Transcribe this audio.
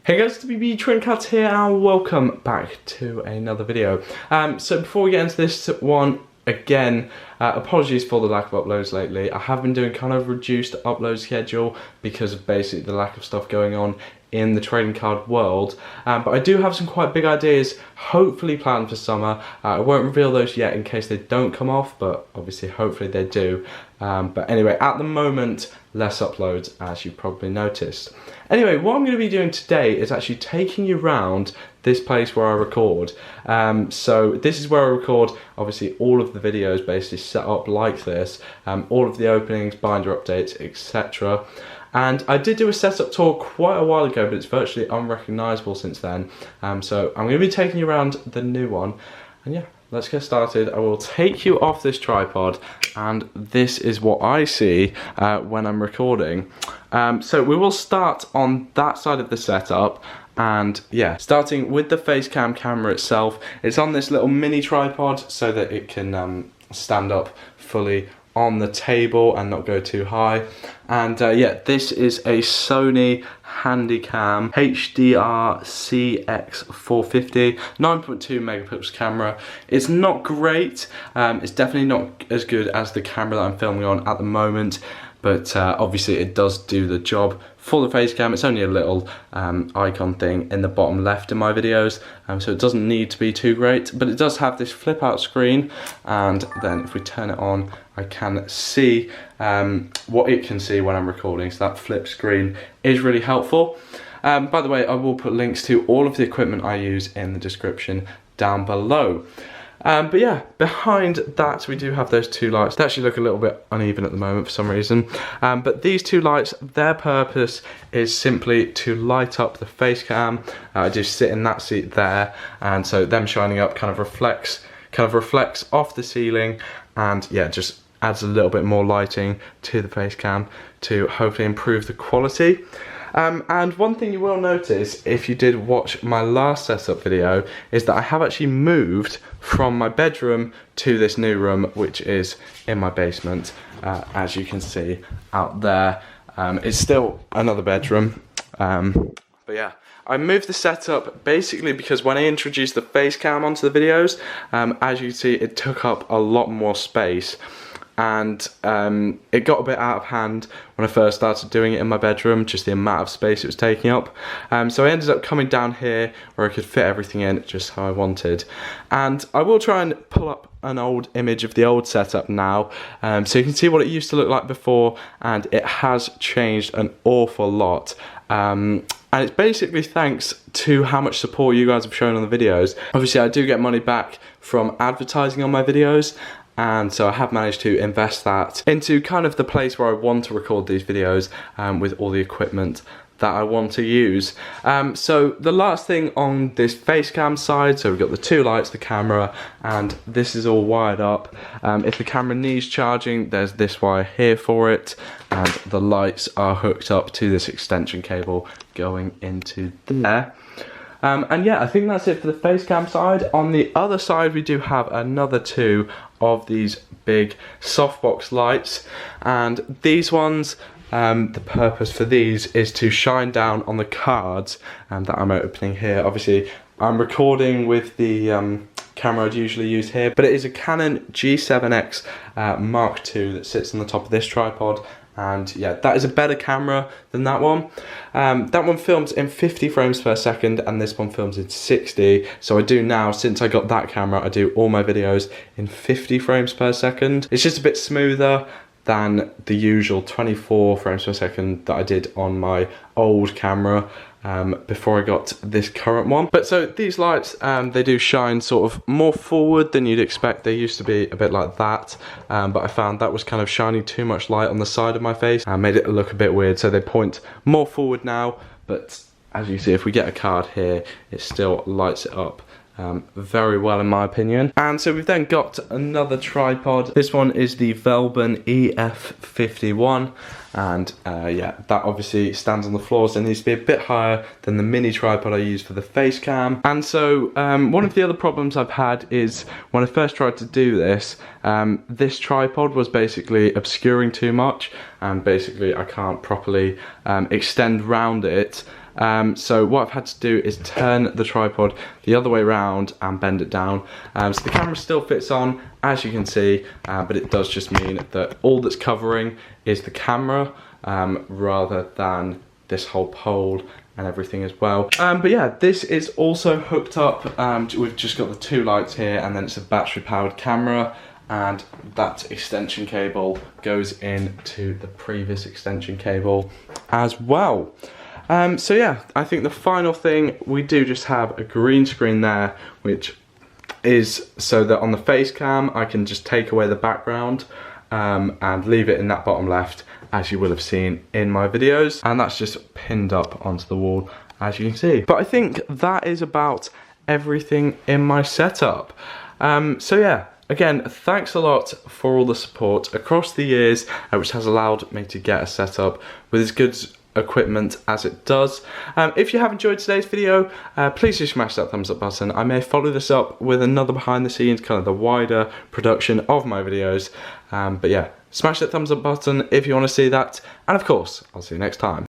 Hey guys, it's BB Trincat here and welcome back to another video. So before we get into this one, again, apologies for the lack of uploads lately. I have been doing kind of reduced upload schedule because of basically the lack of stuff going on in the trading card world, but I do have some quite big ideas hopefully planned for summer. I won't reveal those yet in case they don't come off, but obviously hopefully they do. But anyway, at the moment, less uploads, as you probably noticed. Anyway, what I'm going to be doing today is actually taking you around this place where I record. So this is where I record obviously all of the videos basically set up like this, all of the openings, binder updates, etc. And I did do a setup tour quite a while ago, but it's virtually unrecognisable since then. So I'm going to be taking you around the new one. And yeah, let's get started. I will take you off this tripod, and this is what I see when I'm recording. So we will start on that side of the setup. And yeah, starting with the Facecam camera itself. It's on this little mini tripod so that it can stand up fully on the table and not go too high. And yeah, this is a Sony Handycam HDR CX450 9.2 megapixel camera. It's not great, it's definitely not as good as the camera that I'm filming on at the moment, but obviously it does do the job for the face cam. It's only a little icon thing in the bottom left in my videos, so it doesn't need to be too great, but it does have this flip out screen, and then if we turn it on, I can see what it can see when I'm recording, so that flip screen is really helpful. By the way, I will put links to all of the equipment I use in the description down below. But yeah, behind that we do have those two lights. They actually look a little bit uneven at the moment for some reason. But these two lights, their purpose is simply to light up the face cam. I just sit in that seat there, and so them shining up kind of reflects off the ceiling, and yeah, just adds a little bit more lighting to the face cam to hopefully improve the quality. And one thing you will notice if you did watch my last setup video is that I have actually moved from my bedroom to this new room, which is in my basement, as you can see out there. It's still another bedroom, but yeah. I moved the setup basically because when I introduced the face cam onto the videos, as you can see, it took up a lot more space. And it got a bit out of hand when I first started doing it in my bedroom, just the amount of space it was taking up. So I ended up coming down here where I could fit everything in just how I wanted. And I will try and pull up an old image of the old setup now, so you can see what it used to look like before, and it has changed an awful lot. And it's basically thanks to how much support you guys have shown on the videos. Obviously I do get money back from advertising on my videos, and so I have managed to invest that into kind of the place where I want to record these videos, with all the equipment that I want to use. So the last thing on this face cam side, so we've got the two lights, the camera, and this is all wired up. If the camera needs charging, there's this wire here for it, and the lights are hooked up to this extension cable going into there. And yeah, I think that's it for the face cam side. On the other side, we do have another two of these big softbox lights, and these ones, the purpose for these is to shine down on the cards that I'm opening here. Obviously, I'm recording with the camera I'd usually use here, but it is a Canon G7X Mark II that sits on the top of this tripod. And yeah, that is a better camera than that one. That one films in 50 frames per second, and this one films in 60. So I do now, since I got that camera, I do all my videos in 50 frames per second. It's just a bit smoother than the usual 24 frames per second that I did on my old camera before I got this current one. But so these lights, they do shine sort of more forward than you'd expect. They used to be a bit like that, but I found that was kind of shining too much light on the side of my face and made it look a bit weird. So they point more forward now, but as you see, if we get a card here, it still lights it up very well in my opinion. And so we've then got another tripod. This one is the Velben EF51, and yeah, that obviously stands on the floor, so it needs to be a bit higher than the mini tripod I use for the face cam. And so one of the other problems I've had is when I first tried to do this, this tripod was basically obscuring too much, and basically I can't properly extend round it So what I've had to do is turn the tripod the other way around and bend it down. So the camera still fits on, as you can see, but it does just mean that all that's covering is the camera rather than this whole pole and everything as well. But yeah, this is also hooked up. We've just got the 2 lights here, and then it's a battery powered camera, and that extension cable goes into the previous extension cable as well. So yeah, I think the final thing, we do just have a green screen there, which is so that on the face cam I can just take away the background and leave it in that bottom left, as you will have seen in my videos, and that's just pinned up onto the wall, as you can see. But I think that is about everything in my setup. So yeah, again, thanks a lot for all the support across the years, which has allowed me to get a setup with as good equipment as it does. If you have enjoyed today's video, please do smash that thumbs up button. I may follow this up with another behind the scenes, kind of the wider production of my videos. But yeah, smash that thumbs up button if you want to see that, and of course, I'll see you next time.